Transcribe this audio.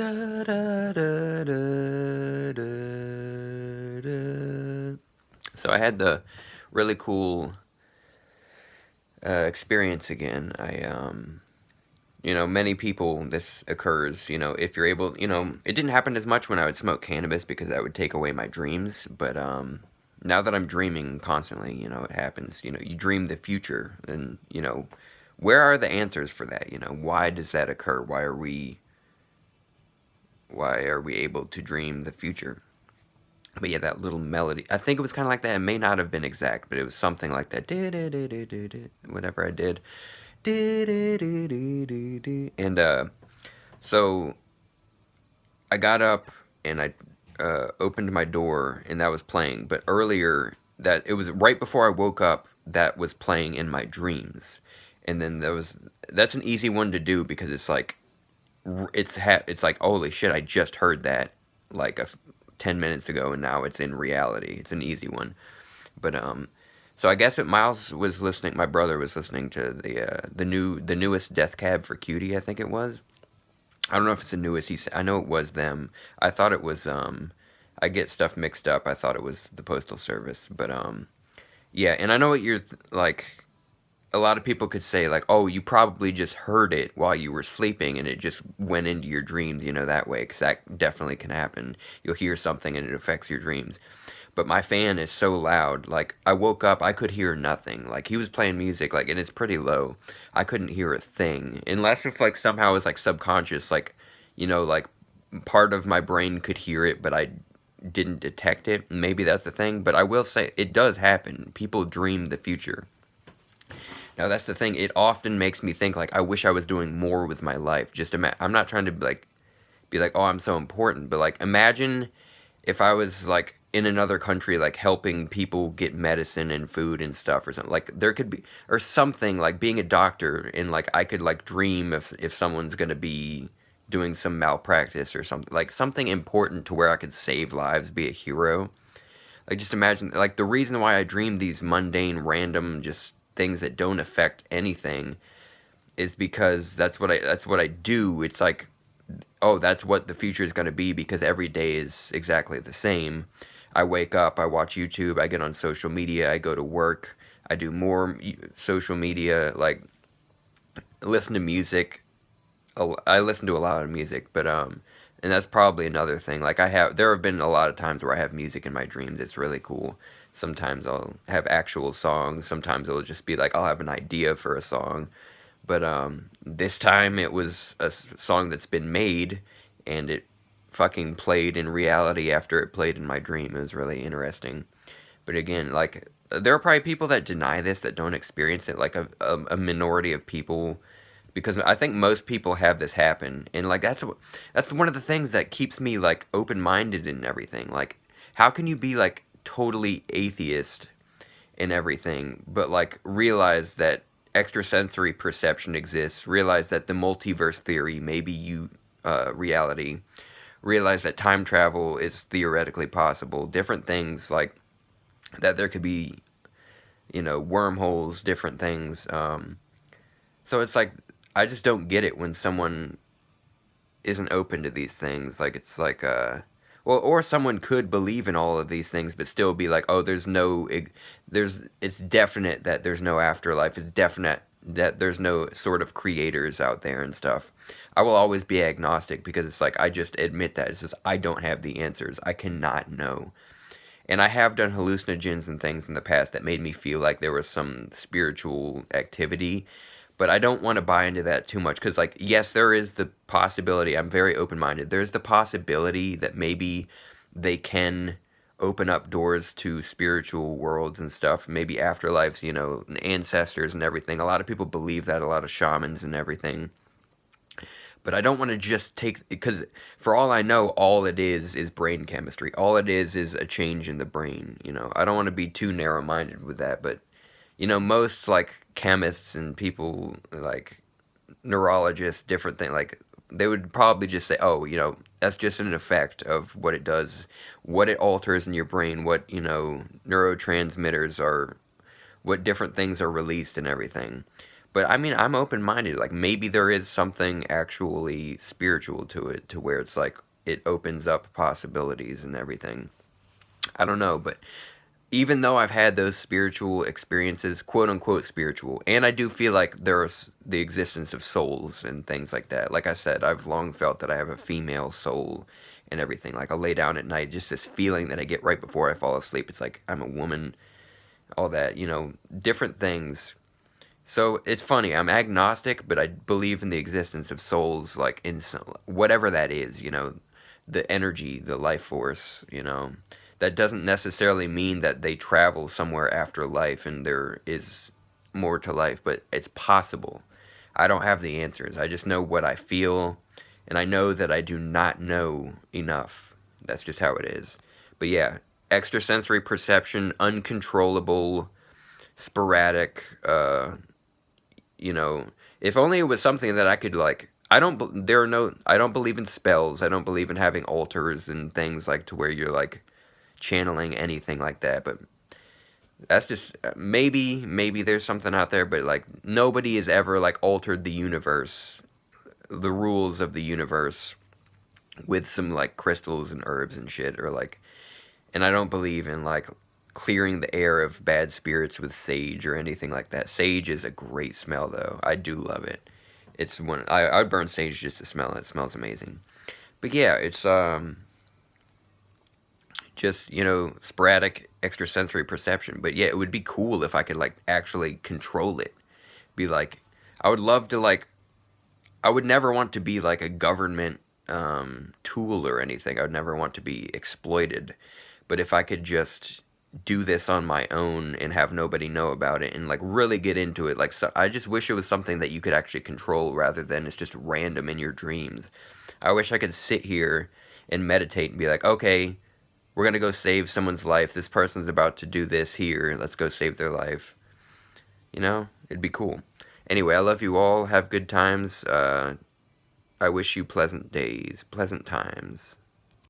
Da, da, da, da, da, da. So I had the really cool experience again. Many people, this occurs, if you're able, it didn't happen as much when I would smoke cannabis because that would take away my dreams. But now that I'm dreaming constantly, it happens. You dream the future, and where are the answers for that? Why does that occur? Why are we able to dream the future? But yeah, that little melody. I think it was kind of like that. It may not have been exact, but it was something like that. Whatever I did. And so I got up and I opened my door and that was playing. But earlier, that it was right before I woke up, that was playing in my dreams. And then that's an easy one to do because it's like it's like holy shit, I just heard that like 10 minutes ago and now it's in reality. It's an easy one. But so I guess Miles was listening, my brother was listening to the newest Death Cab for Cutie, I think it was. I don't know if it's the newest. I know it was them. I thought it was I get stuff mixed up. I thought it was the Postal Service, but yeah, and I know what you're like. A lot of people could say like, "Oh, you probably just heard it while you were sleeping and it just went into your dreams, that way," cuz that definitely can happen. You'll hear something and it affects your dreams. But my fan is so loud, like I woke up, I could hear nothing. Like he was playing music like and it's pretty low. I couldn't hear a thing unless if like somehow it was like subconscious, like like part of my brain could hear it but I didn't detect it. Maybe that's the thing, but I will say it does happen. People dream the future. Now that's the thing. It often makes me think like I wish I was doing more with my life. I'm not trying to be like, "Oh, I'm so important," but like imagine if I was like in another country like helping people get medicine and food and stuff or something. Like there could be or something like being a doctor and like I could like dream if someone's going to be doing some malpractice or something. Like something important to where I could save lives, be a hero. Like just imagine like the reason why I dream these mundane random just things that don't affect anything is because that's what I do. It's like, oh, that's what the future is going to be because every day is exactly the same. I wake up, I watch YouTube, I get on social media, I go to work, I do more social media, like listen to music. I listen to a lot of music, but and that's probably another thing. Like there have been a lot of times where I have music in my dreams. It's really cool. Sometimes I'll have actual songs. Sometimes it'll just be like I'll have an idea for a song. But this time it was a song that's been made, and it fucking played in reality after it played in my dream. It was really interesting. But again, like there are probably people that deny this that don't experience it, like a minority of people, because I think most people have this happen, and like that's one of the things that keeps me like open minded and everything. Like, how can you be like totally atheist and everything, but like realize that extrasensory perception exists, realize that the multiverse theory may be reality, realize that time travel is theoretically possible, different things like that there could be, wormholes, different things. So it's like I just don't get it when someone isn't open to these things. Like it's like well, or someone could believe in all of these things but still be like, "Oh, it's definite that there's no afterlife. It's definite that there's no sort of creators out there and stuff." I will always be agnostic because it's like I just admit that it's just I don't have the answers. I cannot know. And I have done hallucinogens and things in the past that made me feel like there was some spiritual activity, but I don't want to buy into that too much because, like, yes, there is the possibility. I'm very open minded. There's the possibility that maybe they can open up doors to spiritual worlds and stuff, maybe afterlives, ancestors and everything. A lot of people believe that, a lot of shamans and everything. But I don't want to just take, because for all I know, all it is brain chemistry. All it is a change in the brain. I don't want to be too narrow minded with that, but most like chemists and people like neurologists, different thing, like they would probably just say, oh, that's just an effect of what it does, what it alters in your brain, what neurotransmitters are, what different things are released and everything. But I mean, I'm open minded. Like maybe there is something actually spiritual to it, to where it's like it opens up possibilities and everything. I don't know, but even though I've had those spiritual experiences, quote unquote spiritual, and I do feel like there's the existence of souls and things like that. Like I said, I've long felt that I have a female soul and everything. Like I lay down at night, just this feeling that I get right before I fall asleep. It's like I'm a woman, all that, different things. So it's funny. I'm agnostic, but I believe in the existence of souls, like in some, whatever that is. The energy, the life force. That doesn't necessarily mean that they travel somewhere after life and there is more to life, but it's possible. I don't have the answers. I just know what I feel, and I know that I do not know enough. That's just how it is. But yeah, extrasensory perception, uncontrollable, sporadic. You know, if only it was something that I could like. I don't. There are no. I don't believe in spells. I don't believe in having altars and things like to where you're like channeling anything like that. But that's just maybe there's something out there. But like nobody has ever like altered the universe, the rules of the universe with some like crystals and herbs and shit or like. And I don't believe in like clearing the air of bad spirits with sage or anything like that. Sage is a great smell though. I do love it. It's one I'd burn sage just to smell it. It smells amazing. But yeah, it's just, sporadic extrasensory perception. But yeah, it would be cool if I could like actually control it. Be like I would love to like I would never want to be like a government tool or anything. I would never want to be exploited. But if I could just do this on my own and have nobody know about it and like really get into it, like so, I just wish it was something that you could actually control rather than it's just random in your dreams. I wish I could sit here and meditate and be like, okay, we're gonna go save someone's life. This person's about to do this here. Let's go save their life. It'd be cool. Anyway, I love you all. Have good times. I wish you pleasant days, pleasant times.